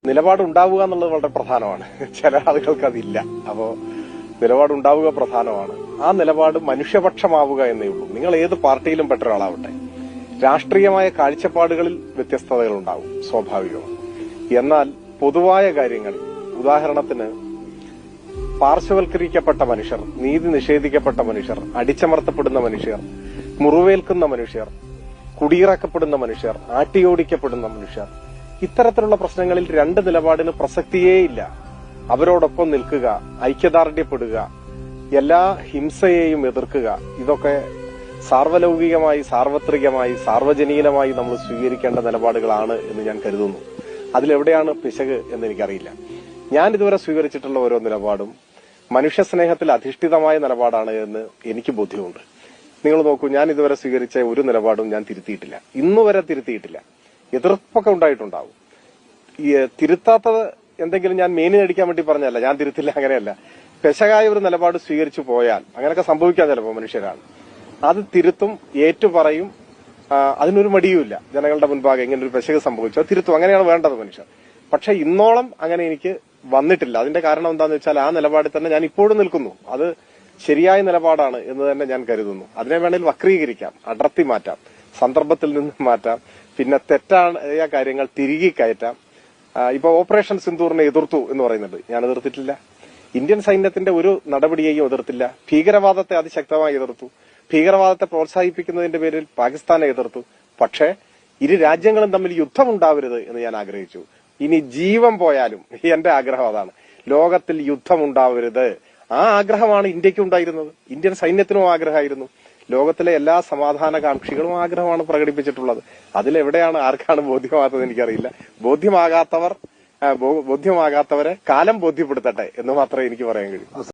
നിലപാടുണ്ടാവുക എന്നുള്ളത് വളരെ പ്രധാനമാണ്. ചില ആളുകൾക്ക് അതില്ല. അപ്പോ നിലപാടുണ്ടാവുക പ്രധാനമാണ്. ആ നിലപാട് മനുഷ്യപക്ഷമാവുക എന്നേ ഉള്ളൂ. നിങ്ങൾ ഏത് പാർട്ടിയിലും പെട്ട ഒരാളാവട്ടെ, രാഷ്ട്രീയമായ കാഴ്ചപ്പാടുകളിൽ വ്യത്യസ്തതകൾ ഉണ്ടാവും, സ്വാഭാവികമാണ്. എന്നാൽ പൊതുവായ കാര്യങ്ങളിൽ, ഉദാഹരണത്തിന് പാർശ്വവൽക്കരിക്കപ്പെട്ട മനുഷ്യർ, നീതി നിഷേധിക്കപ്പെട്ട മനുഷ്യർ, അടിച്ചമർത്തപ്പെടുന്ന മനുഷ്യർ, മുറിവേൽക്കുന്ന മനുഷ്യർ, കുടിയിറക്കപ്പെടുന്ന മനുഷ്യർ, ആട്ടിയോടിക്കപ്പെടുന്ന മനുഷ്യർ, ഇത്തരത്തിലുള്ള പ്രശ്നങ്ങളിൽ രണ്ട് നിലപാടിന് പ്രസക്തിയേയില്ല. അവരോടൊപ്പം നിൽക്കുക, ഐക്യദാർഢ്യപ്പെടുക, എല്ലാ ഹിംസയെയും എതിർക്കുക, ഇതൊക്കെ സാർവലൗകികമായി, സാർവത്രികമായി, സാർവജനീനമായി നമ്മൾ സ്വീകരിക്കേണ്ട നിലപാടുകളാണ് എന്ന് ഞാൻ കരുതുന്നു. അതിലെവിടെയാണ് പിശക് എന്ന് എനിക്കറിയില്ല. ഞാൻ ഇതുവരെ സ്വീകരിച്ചിട്ടുള്ള ഓരോ നിലപാടും മനുഷ്യസ്നേഹത്തിൽ അധിഷ്ഠിതമായ നിലപാടാണ് എന്ന് എനിക്ക് ബോധ്യമുണ്ട്. നിങ്ങൾ നോക്കൂ, ഞാൻ ഇതുവരെ സ്വീകരിച്ച ഒരു നിലപാടും ഞാൻ തിരുത്തിയിട്ടില്ല, ഇന്നുവരെ തിരുത്തിയിട്ടില്ല. എതിർപ്പൊക്കെ ഉണ്ടായിട്ടുണ്ടാവും. തിരുത്താത്തത് എന്തെങ്കിലും ഞാൻ മേനിനടിക്കാൻ വേണ്ടി പറഞ്ഞല്ല, ഞാൻ തിരുത്തില്ല, അങ്ങനെയല്ല. പെശകായ ഒരു നിലപാട് സ്വീകരിച്ചു പോയാൽ അങ്ങനെയൊക്കെ സംഭവിക്കാൻ ചിലപ്പോൾ മനുഷ്യരാണ്. അത് തിരുത്തും, ഏറ്റുപറയും, അതിനൊരു മടിയുമില്ല. ജനങ്ങളുടെ മുൻപാകെ ഇങ്ങനെ ഒരു പെശക് സംഭവിച്ചോ തിരുത്തും, അങ്ങനെയാണ് വേണ്ടത് മനുഷ്യർ. പക്ഷെ ഇന്നോളം അങ്ങനെ എനിക്ക് വന്നിട്ടില്ല. അതിന്റെ കാരണം എന്താണെന്ന് വെച്ചാൽ ആ നിലപാടിൽ തന്നെ ഞാൻ ഇപ്പോഴും നിൽക്കുന്നു. അത് ശരിയായ നിലപാടാണ് എന്ന് തന്നെ ഞാൻ കരുതുന്നു. അതിനെ വേണമെങ്കിൽ വക്രീകരിക്കാം, അടർത്തി മാറ്റാം, സന്ദർഭത്തിൽ നിന്ന് മാറ്റാം, പിന്നെ തെറ്റായ കാര്യങ്ങൾ തിരികെ കയറ്റാം. ഇപ്പൊ ഓപ്പറേഷൻ സിന്ദൂറിനെ എതിർത്തു എന്ന് പറയുന്നുണ്ട്. ഞാൻ എതിർത്തിട്ടില്ല. ഇന്ത്യൻ സൈന്യത്തിന്റെ ഒരു നടപടിയെയും എതിർത്തില്ല. ഭീകരവാദത്തെ അതിശക്തമായി എതിർത്തു. ഭീകരവാദത്തെ പ്രോത്സാഹിപ്പിക്കുന്നതിന്റെ പേരിൽ പാകിസ്ഥാനെ എതിർത്തു. പക്ഷേ ഇരു രാജ്യങ്ങളും തമ്മിൽ യുദ്ധമുണ്ടാവരുത് എന്ന് ഞാൻ ആഗ്രഹിച്ചു. ഇനി ജീവൻ പോയാലും എന്റെ ആഗ്രഹം അതാണ്, ലോകത്തിൽ യുദ്ധമുണ്ടാവരുത്. ആ ആഗ്രഹമാണ് ഇന്ത്യക്ക് ഉണ്ടായിരുന്നത്. ഇന്ത്യൻ സൈന്യത്തിനും ആഗ്രഹമായിരുന്നു. ലോകത്തിലെ എല്ലാ സമാധാനകാംക്ഷികളും ആഗ്രഹമാണ് പ്രകടിപ്പിച്ചിട്ടുള്ളത്. അതിലെവിടെയാണ് ആർക്കാണ് ബോധ്യമാകാത്തത് എനിക്കറിയില്ല. ബോധ്യമാകാത്തവരെ കാലം ബോധ്യപ്പെടുത്തട്ടെ എന്ന് മാത്രമേ എനിക്ക് പറയാൻ കഴിയൂ.